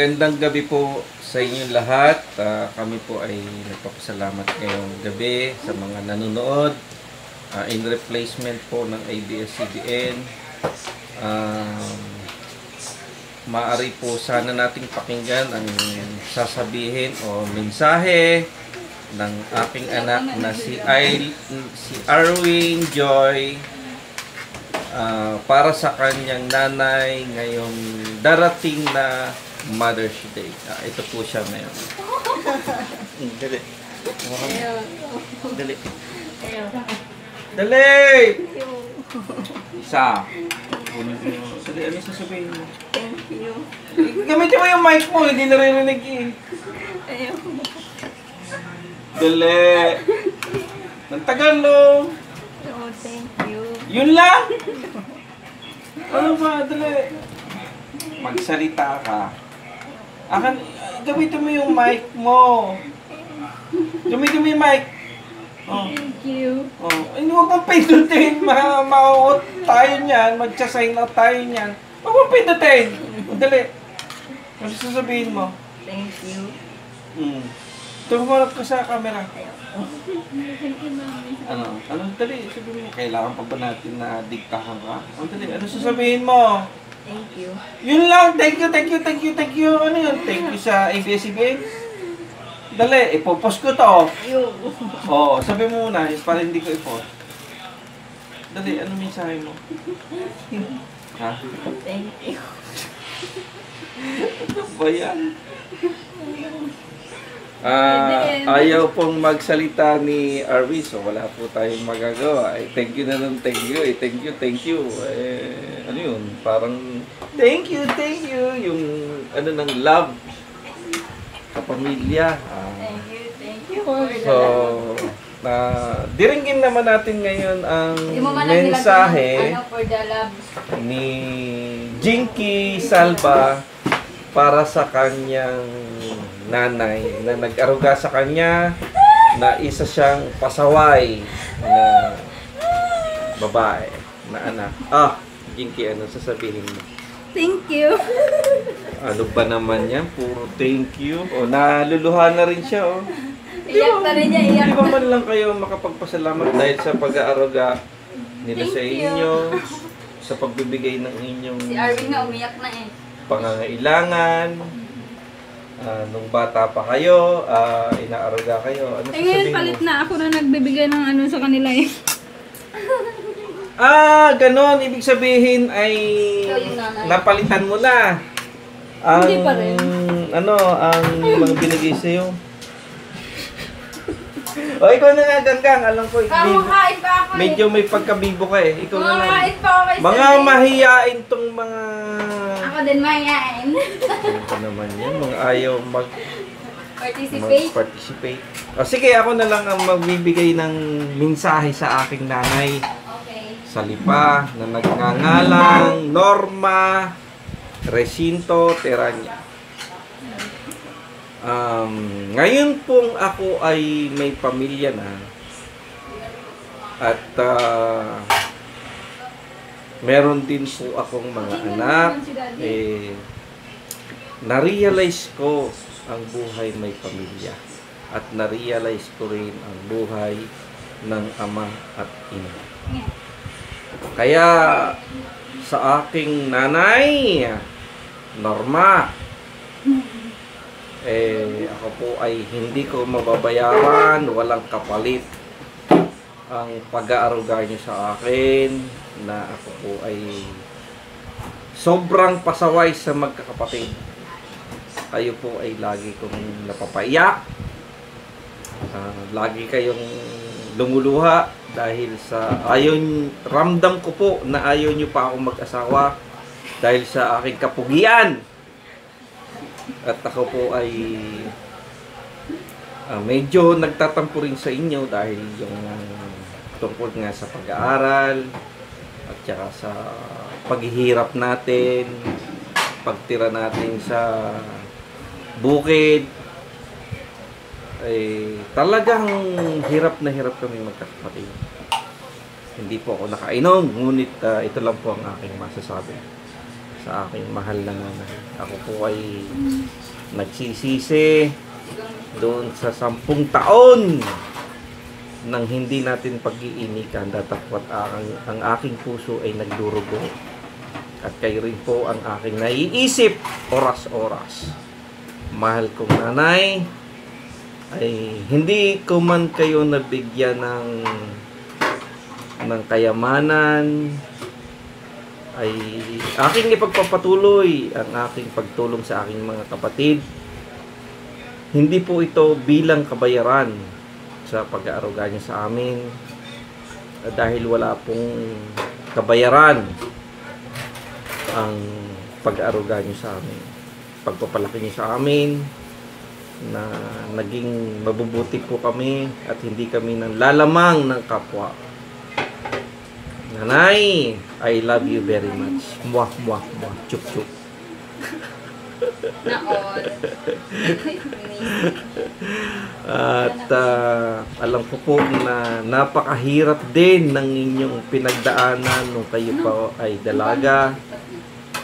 Magandang gabi po sa inyong lahat. Kami po ay nagpapasalamat ngayong gabi sa mga nanonood in replacement po ng ABS-CBN. Maaari po sana nating pakinggan ang sasabihin o mensahe ng aking anak na si Arwin Joy para sa kanyang nanay ngayong darating na Mother's Day. Ito po siya ngayon. Dali. Dali. Dali! Isa. Dali, ano sasabihin mo? Thank you. Gamitin mo yung mic mo, hindi naririnig eh. Dali. Nang tagal no. Oh, thank you. Yun lang? Ano ba? Dali. Magsalita ka. Gamitin mo yung mic mo. Gamitin mo yung mic. Oh. Thank you. Oh. Hindi mo pang pindutin. Ma-out tayo niyan. Mag-sign out tayo niyan. Huwag mo pindutin. Dali. Ano sasabihin mo? Thank you. Tumarap ka sa camera. Thank you, Mami. Ano? Dali. Sabihin mo. Kailangan pa ba natin na diktahan ka? Dali. Ano sasabihin mo? Thank you. Yun lang. Thank you, thank you, thank you, thank you. Ano yun? Thank you sa ABS-CBN. Dali. Ipopost ko to. Ayun. Oo. Sabi mo muna. Para hindi ko ipost. Dali. Ano mensahe mo? Ha? Thank you. Ano ba yan? Ayaw pong magsalita ni Arwi, so wala po tayong magagawa. Thank you na lang, thank you. Thank you, thank you. Ano yun? Parang thank you, yung ano ng love kapamilya. Thank you for the So, diringgin naman natin ngayon ang mensahe for the love ni Jinky Salva para sa kanyang nanay na nag-aruga sa kanya na isa siyang pasaway na babae na anak. Jinky, ano sasabihin mo? Thank you. Ano ba naman yan? Puro thank you. Naluluha na rin siya, Iyak na rin niya, iyak Di ba man lang kayo makapagpasalamat dahil sa pag-aaruga nila sa inyo, sa pagbibigay ng inyong Si Arvin nga umiyak na eh. pangangailangan, nung bata pa kayo, inaaruga kayo. Ano Ngayon sasabihin palit mo? na ako na nagbibigay ng ano sa kanila eh. Ganon. Ibig sabihin ay napalitan mo na. Hindi pa rin. Ang mga binigay sa'yo. Ikaw na nga, Ganggang. Alam ko, Kamukhain pa ako eh. medyo may pagkabibo ka eh. Ikaw na lang. Kamukhain pa ako eh. Mga mahiyain tong mga... Ako din mayayain. Ito naman yan. Mga ayaw Participate. mag-participate. Sige, ako na lang ang magbibigay ng mensahe sa aking nanay. Okay. Sa lipa na nagngangalang Norma Recinto Teranya. Ngayon pong ako ay may pamilya na at meron din po akong mga anak. Na-realize ko ang buhay may pamilya at na-realize ko rin ang buhay ng ama at ina. Kaya sa aking nanay, Norma, ako po ay hindi ko mababayaran, walang kapalit ang pag-aaruga niyo sa akin na ako po ay sobrang pasaway sa magkakapatid. Kayo po ay lagi kong napapaiyak. Lagi kayong lumuluha dahil sa ramdam ko po na ayaw niyo pa akong mag-asawa dahil sa aking kapugian. At ako po ay medyo nagtatampo rin sa inyo dahil yung tungkol nga sa pag-aaral at saka sa paghihirap natin, pagtira natin sa bukid. Talagang hirap na hirap kami magkakapatid. Hindi po ako nakainom, ngunit ito lang po ang aking masasabi. sa aking mahal na nanay. Ako po ay nagsisisi doon sa 10 taon nang hindi natin pag-iinikan, datapwat ang aking puso ay nagdurugo. At kayo rin po ang aking naiisip oras-oras. Mahal kong nanay, ay hindi ko man kayo nabigyan ng kayamanan, ay aking ipagpapatuloy ang aking pagtulong sa aking mga kapatid. Hindi po ito bilang kabayaran sa pag-aaruga niyo sa amin, dahil wala pong kabayaran ang pag-aaruga niyo sa amin, pagpapalaki niyo sa amin, na naging mabubuti po kami at hindi kami nang lalamang ng kapwa. Nanay, I love you very much. Mwah, mwah, mwah. Chup, chup. Na all. At alam ko po na napakahirap din ng inyong pinagdaanan nung kayo pa ay dalaga.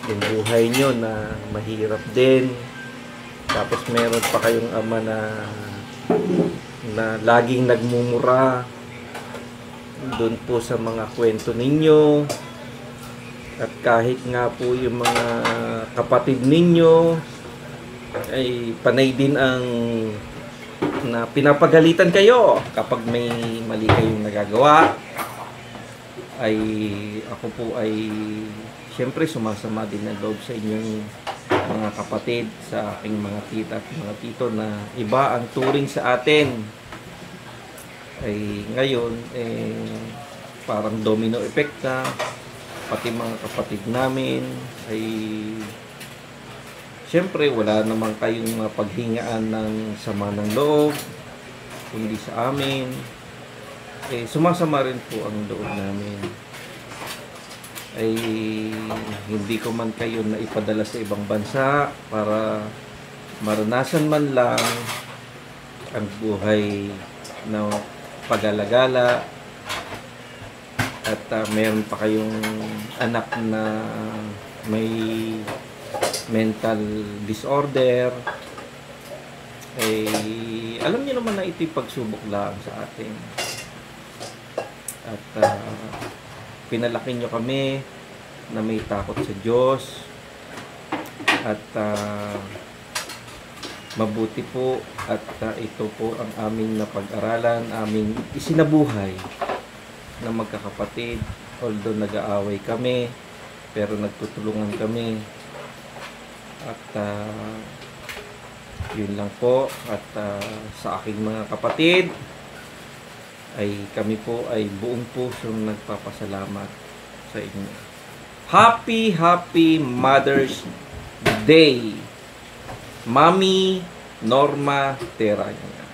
Yung buhay nyo na mahirap din. Tapos meron pa kayong ama na laging nagmumura doon po sa mga kwento ninyo. At kahit nga po yung mga kapatid ninyo ay panay din ang na pinapagalitan kayo kapag may mali kayong nagagawa, ay ako po ay siyempre sumasama din ang loob sa inyong mga kapatid, sa aking mga tita at mga tito na iba ang turing sa atin. Ay ngayon parang domino effect na, pati mga kapatid namin ay siyempre wala naman kayong mapaghingaan ng sama ng loob kundi sa amin. Sumasama rin po ang loob namin. Ay hindi ko man kayo na ipadala sa ibang bansa para maranasan man lang ang buhay na pag-alagala, at meron pa kayong anak na may mental disorder. Alam niyo naman na ito'y pagsubok lang sa atin. At pinalaki nyo kami na may takot sa Diyos, at mabuti po, at ito po ang aming napag-aralan, aming isinabuhay na magkakapatid. Although nag-aaway kami, pero nagtutulungan kami. At yun lang po. At sa aking mga kapatid, ay kami po ay buong pusong nagpapasalamat sa inyo. Happy Mother's Day, Mami Norma Teranya.